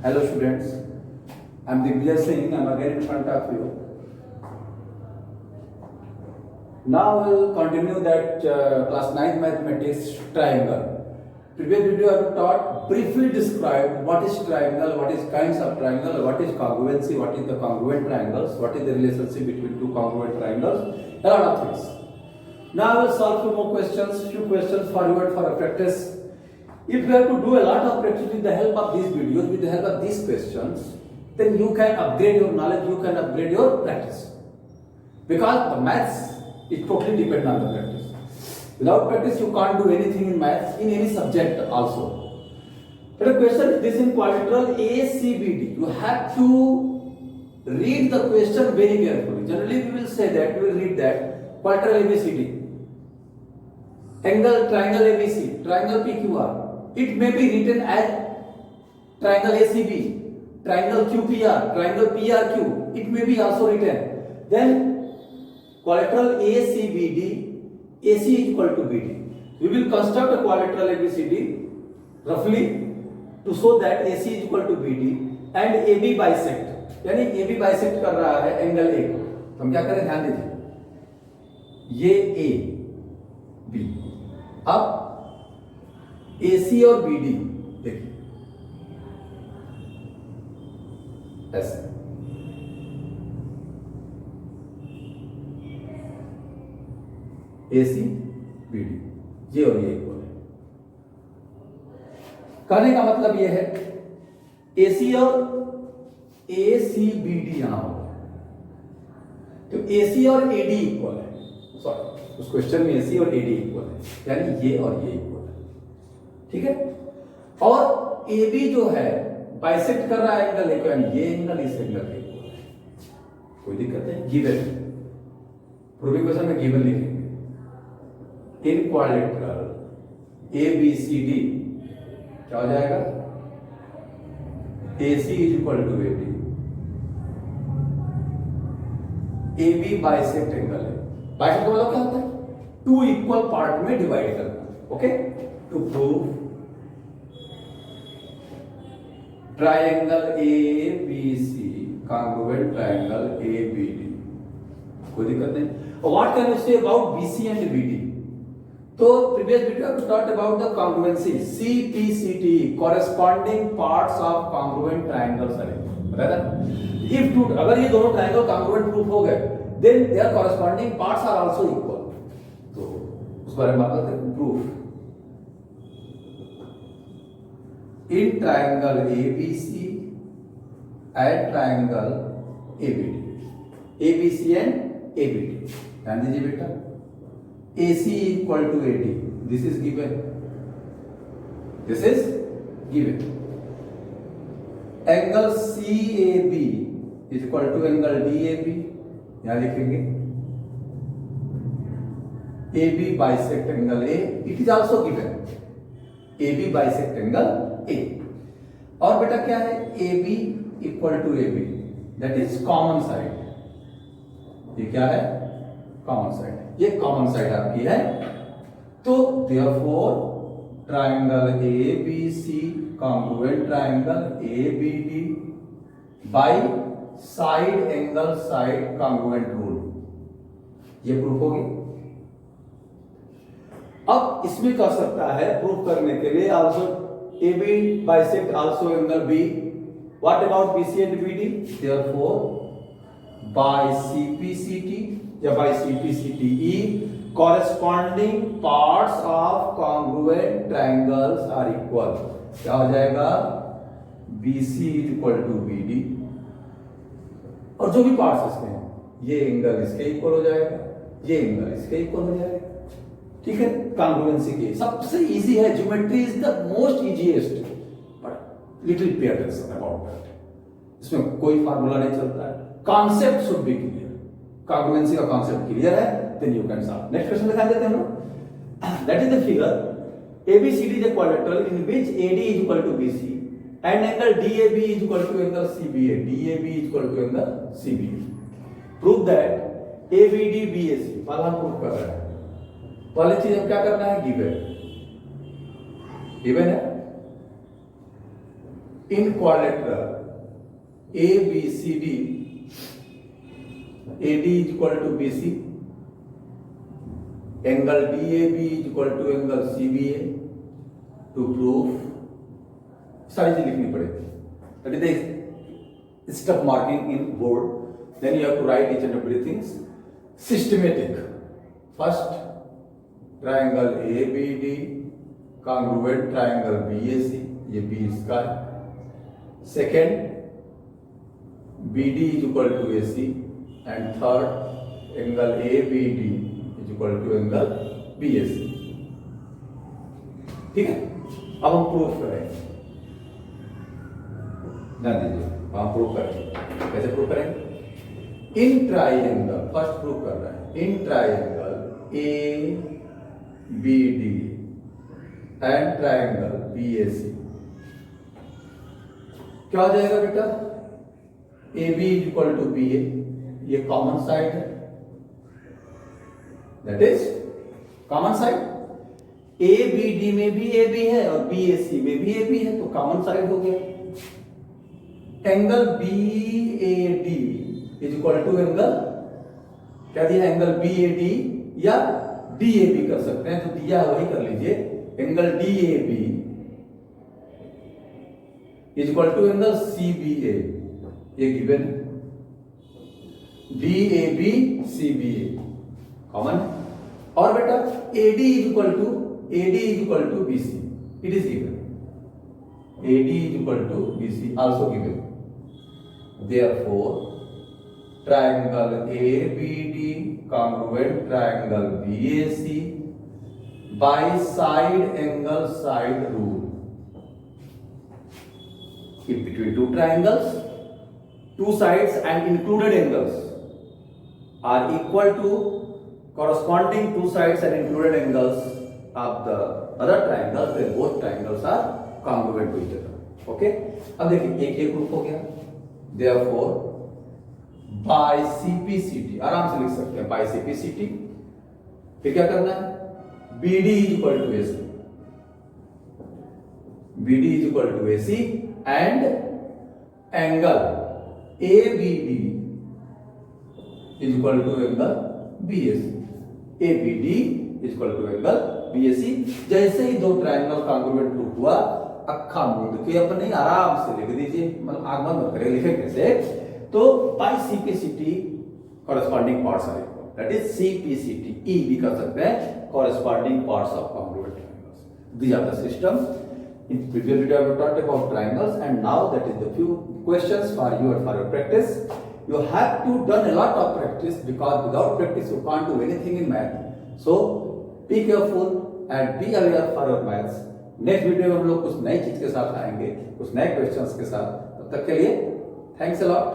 Hello students, I am Divya Singh. I am again in front of you. Now we will continue that class 9 mathematics triangle. Previous video I have taught briefly described what is triangle, what is kinds of triangle, what is congruency, what is the congruent triangles, what is the relationship between two congruent triangles, a lot of things. Now I will solve few questions forward for a practice. If you have to do a lot of practice with the help of these videos, with the help of these questions, then you can upgrade your knowledge, you can upgrade your practice. Because the maths is totally dependent on the practice. Without practice, you can't do anything in maths, in any subject also. But the question is this in quadrilateral ACBD. You have to read the question very carefully. Generally, we will say that, we will read that quadrilateral ABCD. Angle triangle ABC, triangle PQR. It may be written as triangle ACB, triangle QPR, triangle PRQ. It may be also written. Then quadrilateral ACBD, AC is equal to BD. We will construct a quadrilateral ABCD roughly to show that AC is equal to BD and AB bisect. यानी AB bisect कर रहा है angle A को. तो हम क्या करें, ध्यान दीजिए. ये A, B. अब AC और BD देखिए ऐसे. AC, BD, ये और ये इक्वल है. कहने का मतलब ये है AC और ACBD यहां होगा. तो AC और AD इक्वल है. सॉरी, उस क्वेश्चन में AC और AD इक्वल है, यानी ये और ये इक्वल है. ठीक है. और AB जो है बाइसेक्ट कर रहा है एंगल A को, यानी ये एंगल इस एंगल के इक्वल है. कोई दिक्कत नहीं. गिवन प्रूविंग क्वेश्चन में गिवन लिखेंगे. इन क्वाड्रिलेटरल ABCD क्या हो जाएगा, AC is equal to AD. AB bisect angle है. बाइसेक्ट मतलब क्या होता है, टू इक्वल पार्ट में डिवाइड करना. Okay. To prove triangle ABC congruent triangle ABD. कोई दिक्कत नहीं. What can you say about BC and BD? तो previous video we talked about the congruency, CPCT, corresponding parts of congruent triangles are equal. If two, अगर ये दोनों triangle congruent proof हो गए, then their corresponding parts are also equal. तो उस बारे में बात करते हैं. proof in triangle ABC and triangle ABD, ABC and ABD. ध्यान दीजिए बेटा. AC equal to AD. This is given. This is given. Angle CAB is equal to angle DAB. यहाँ लिखेंगे. AB bisect angle A. It is also given. AB bisect angle A. और बेटा क्या है, AB equal to AB. That is common side. ये क्या है, common side. ये कॉमन साइड आपकी है. तो therefore triangle ABC congruent triangle ABD by side angle side congruent rule. ये प्रूफ होगी. अब इसमें कर सकता है प्रूफ करने के लिए also AB bisect also angle B. What about BC and BD? Therefore by CPCT या by CPCTE corresponding parts of congruent triangles are equal. क्या हो जाएगा, BC is equal to BD और जो भी पार्ट्स इसके हैं, ये एंगल इसके इक्वल हो जाएगा, ये एंगल इसके इक्वल हो जाएगा. ठीक है. कॉन्ग्रुएंसी के सबसे इजी है. Geometry is the most easiest, but little pay attention about that. इसमें कोई फार्मूला नहीं चलता है. Concept should be clear. Congruency का कॉन्सेप्ट क्लियर है, then you can solve. Next question दिखा देते हैं हम लोग. That is the figure ABCD is a quadrilateral in which AD is equal to BC and angle DAB is equal to angle CBA. DAB is equal to angle CBA. Prove that ABD BAC. वाला हम prove कर रहे हैं. पहली चीज हम क्या करना है, गिवन. गिवन है. in quadrilateral ABCD, AD is equal to BC, angle DAB is equal to angle CBA. To prove, सारी चीज लिखनी पड़ेगी. That is the step marking in board. Then you have to write each and everything systematic. First, triangle ABD congruent triangle BAC, ये B इसका है. Second, BD is equal to AC, and third, angle ABD is equal to angle BAC. ठीक है. अब हम proof करेंगे. ध्यान दीजिए, हम प्रूफ करेंगे. कैसे प्रूफ करेंगे? इन ट्राइंगल, फर्स्ट प्रूफ कर रहे हैं, in triangle ABD and triangle BAC क्या हो जाएगा बेटा? AB is equal to BA, ये कॉमन साइड है, that is common side. ABD में भी AB है और BAC में भी AB है, तो कॉमन साइड हो गया. Angle BAD is equal to angle, क्या दिया? एंगल BAD या DAB कर सकते हैं, जो दिया है वही कर लीजिए. Angle DAB is equal to angle CBA, ये गिवन है. DAB CBA कॉमन है. और बेटा AD is equal to BC, it is given. AD is equal to BC also given. Therefore, triangle ABD congruent triangle BAC by side angle side rule. If between two triangles, two sides and included angles are equal to corresponding two sides and included angles of the other triangles, then both triangles are congruent to each other. Okay? अब देखिए एक group हो गया. Therefore, by CPCT आराम से लिख सकते हैं, by CPCT. फिर क्या करना है? BD is equal to AC. BD is equal to AC and angle ABD is equal to angle BAC. ABD is equal to angle BAC. जैसे ही दो ट्रायंगल कॉन्ग्रुएंट प्रूफ हुआ, अक्खा मूंद के अपने आराम से लिख दीजिए, मतलब आग बंद करें, लिखे कैसे? तो bye CPCT corresponding parts are equal. That is CPCT. E भी कर सकते हैं, corresponding parts of congruent triangles. These are the systems. In previous video I have talked about triangles, and now that is the few questions for you and for your practice. You have to done a lot of practice, because without practice you can't do anything in math. So be careful and be aware for your maths. Next video में हम लोग कुछ नई चीज के साथ आएंगे, कुछ नए क्वेश्चंस के साथ. तब तक के लिए थैंक्स अ लॉट.